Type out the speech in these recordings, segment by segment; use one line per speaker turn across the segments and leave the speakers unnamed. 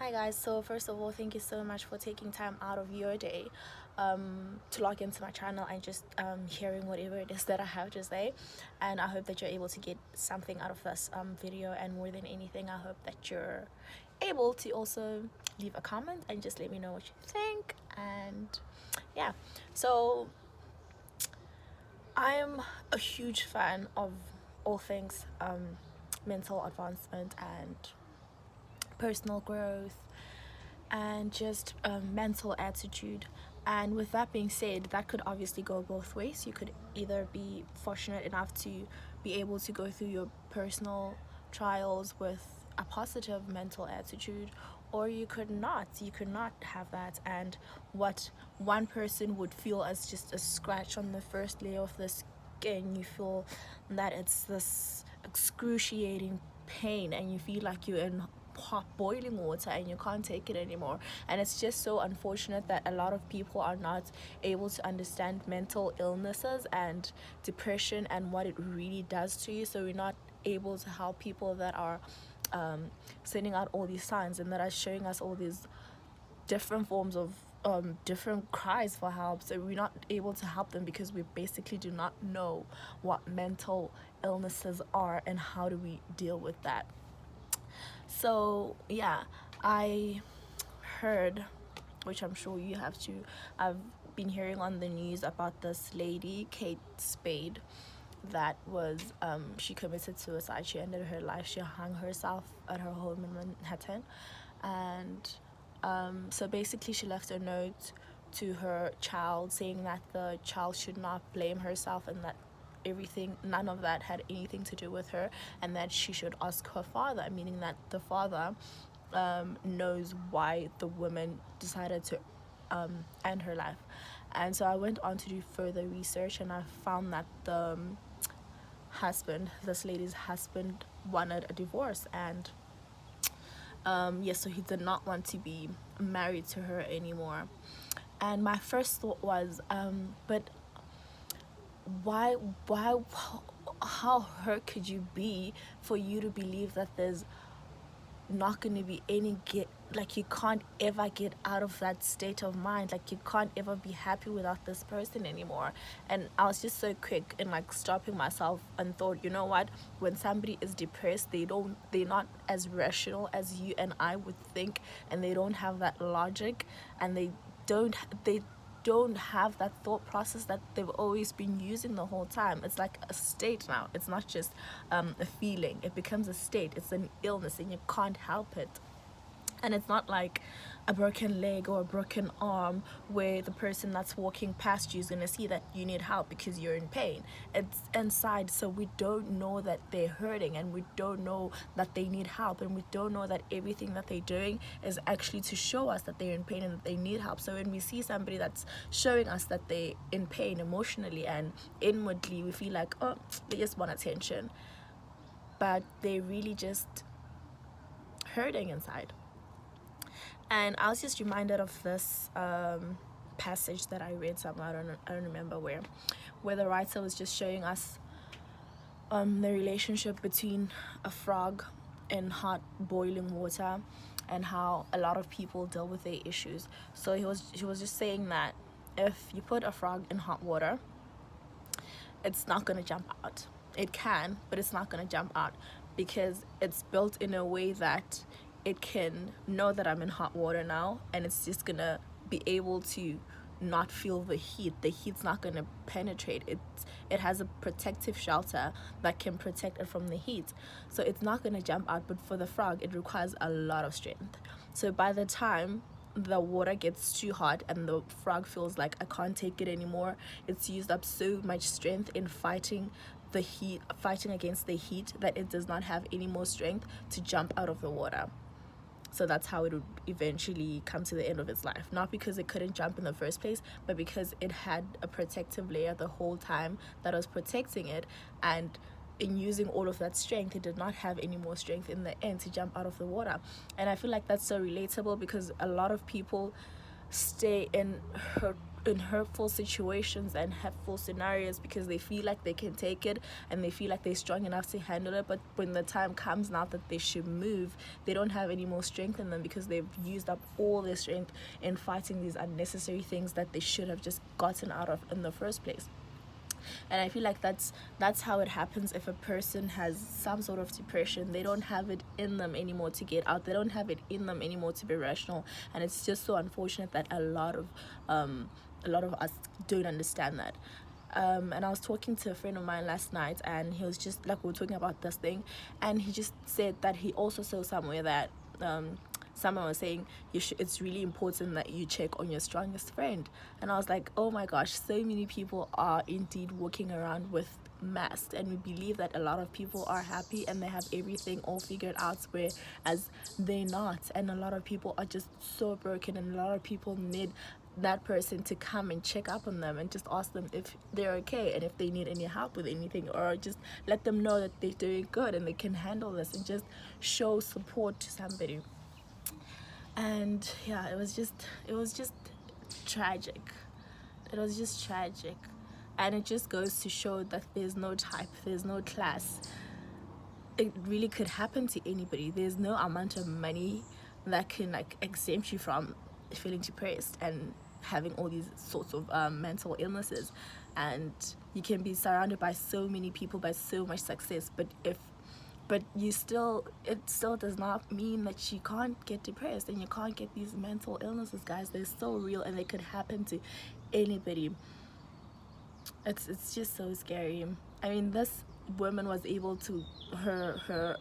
Hi guys, so first of all, thank you so much for taking time out of your day to log into my channel and just hearing whatever it is that I have to say. And I hope that you're able to get something out of this video, and more than anything, I hope that you're able to also leave a comment and just let me know what you think. And yeah, so I'm a huge fan of all things mental advancement and personal growth and just mental attitude. And with that being said, that could obviously go both ways. You could either be fortunate enough to be able to go through your personal trials with a positive mental attitude, or you could not. You could not have that. And what one person would feel as just a scratch on the first layer of the skin, you feel that it's this excruciating pain, and you feel like you're in hot boiling water and you can't take it anymore. And it's just so unfortunate that a lot of people are not able to understand mental illnesses and depression and what it really does to you. So we're not able to help people that are sending out all these signs and that are showing us all these different forms of different cries for help. So we're not able to help them because we basically do not know what mental illnesses are and how do we deal with that. So yeah, I heard, which I'm sure you have too, I've been hearing on the news about this lady, Kate Spade, that was she committed suicide. She ended her life. She hung herself at her home in Manhattan. And so basically she left a note to her child saying that the child should not blame herself, and that none of that had anything to do with her, and that she should ask her father, meaning that the father knows why the woman decided to end her life. And so I went on to do further research, and I found that the this lady's husband, wanted a divorce. And yes, so he did not want to be married to her anymore. And my first thought was, but why how hurt could you be for you to believe that there's not going to be any you can't ever get out of that state of mind, like you can't ever be happy without this person anymore. And I was just so quick in stopping myself and thought, you know what, when somebody is depressed, they're not as rational as you and I would think, and they don't have that logic, and they don't have that thought process that they've always been using the whole time. It's like a state now. It's not just a feeling. It becomes a state. It's an illness, and you can't help it. And it's not like a broken leg or a broken arm where the person that's walking past you is going to see that you need help because you're in pain. It's inside, so we don't know that they're hurting, and we don't know that they need help, and we don't know that everything that they're doing is actually to show us that they're in pain and that they need help. So when we see somebody that's showing us that they're in pain emotionally and inwardly, we feel like, oh, they just want attention, but they're really just hurting inside. And I was just reminded of this passage that I read somewhere, I don't remember where the writer was just showing us the relationship between a frog in hot boiling water and how a lot of people deal with their issues. So he was just saying that if you put a frog in hot water, it's not going to jump out. It can, but it's not going to jump out because it's built in a way that it can know that I'm in hot water now, and it's just gonna be able to not feel the heat. The heat's not gonna penetrate. It has a protective shelter that can protect it from the heat, so it's not gonna jump out. But for the frog, it requires a lot of strength. So by the time the water gets too hot and the frog feels like, I can't take it anymore, it's used up so much strength in fighting against the heat, that it does not have any more strength to jump out of the water. So that's how it would eventually come to the end of its life. Not because it couldn't jump in the first place, but because it had a protective layer the whole time that was protecting it. And in using all of that strength, it did not have any more strength in the end to jump out of the water. And I feel like that's so relatable, because a lot of people stay in in hurtful situations and hurtful scenarios because they feel like they can take it and they feel like they're strong enough to handle it. But when the time comes now that they should move, they don't have any more strength in them because they've used up all their strength in fighting these unnecessary things that they should have just gotten out of in the first place. And I feel like that's how it happens if a person has some sort of depression. They don't have it in them anymore to get out. They don't have it in them anymore to be rational. And it's just so unfortunate that a lot of us don't understand that. And I was talking to a friend of mine last night, and he was just like, we were talking about this thing, and he just said that he also saw somewhere that someone was saying it's really important that you check on your strongest friend. And I was like, oh my gosh, so many people are indeed walking around with masks, and we believe that a lot of people are happy and they have everything all figured out, whereas they're not. And a lot of people are just so broken, and a lot of people need that person to come and check up on them and just ask them if they're okay and if they need any help with anything, or just let them know that they're doing good and they can handle this, and just show support to somebody. And yeah, it was just tragic. It was just tragic. And it just goes to show that there's no type, there's no class. It really could happen to anybody. There's no amount of money that can like exempt you from feeling depressed and having all these sorts of mental illnesses. And you can be surrounded by so many people, by so much success, but it still does not mean that you can't get depressed and you can't get these mental illnesses, guys. They're so real and they could happen to anybody. It's just so scary. I mean, this woman was able to, her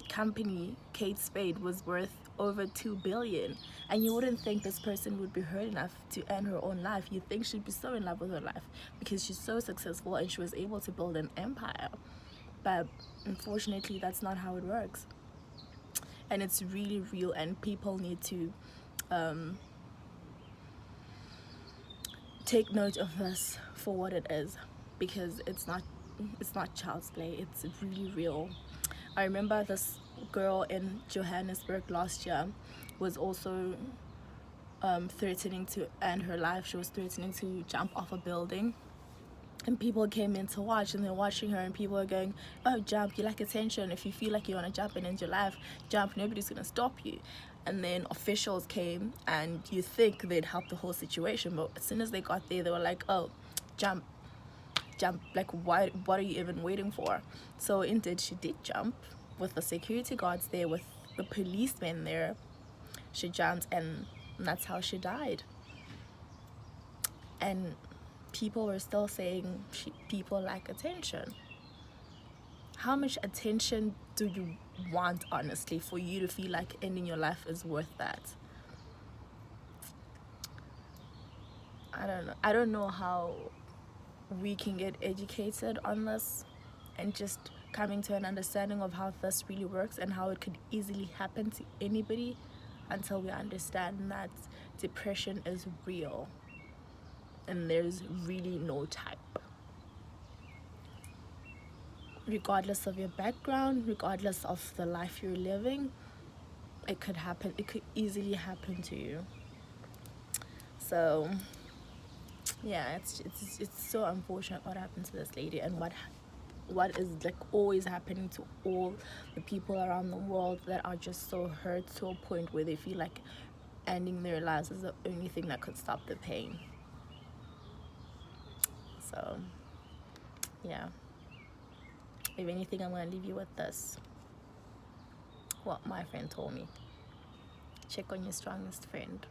company, Kate Spade, was worth over 2 billion, and you wouldn't think this person would be hurt enough to end her own life. You'd think she'd be so in love with her life because she's so successful and she was able to build an empire. But unfortunately, that's not how it works. And it's really real, and people need to take note of this for what it is, because it's not child's play. It's really real. I remember this girl in Johannesburg last year was also threatening to end her life. She was threatening to jump off a building, and people came in to watch, and they're watching her, and people are going, oh, jump, you like attention, if you feel like you want to jump and end your life, jump, nobody's going to stop you. And then officials came, and you think they'd help the whole situation, but as soon as they got there, they were like, oh, jump, like, what are you even waiting for? So indeed, she did jump with the security guards there, with the policemen there. She jumped, and that's how she died. And people were still saying people like attention. How much attention do you want, honestly, for you to feel like ending your life is worth that? I don't know how we can get educated on this and just coming to an understanding of how this really works and how it could easily happen to anybody, until we understand that depression is real and there's really no type. Regardless of your background, regardless of the life you're living, it could happen. It could easily happen to you. So yeah, it's so unfortunate what happened to this lady, and what is like always happening to all the people around the world that are just so hurt to a point where they feel like ending their lives is the only thing that could stop the pain. So yeah, if anything, I'm going to leave you with this, what my friend told me: check on your strongest friend.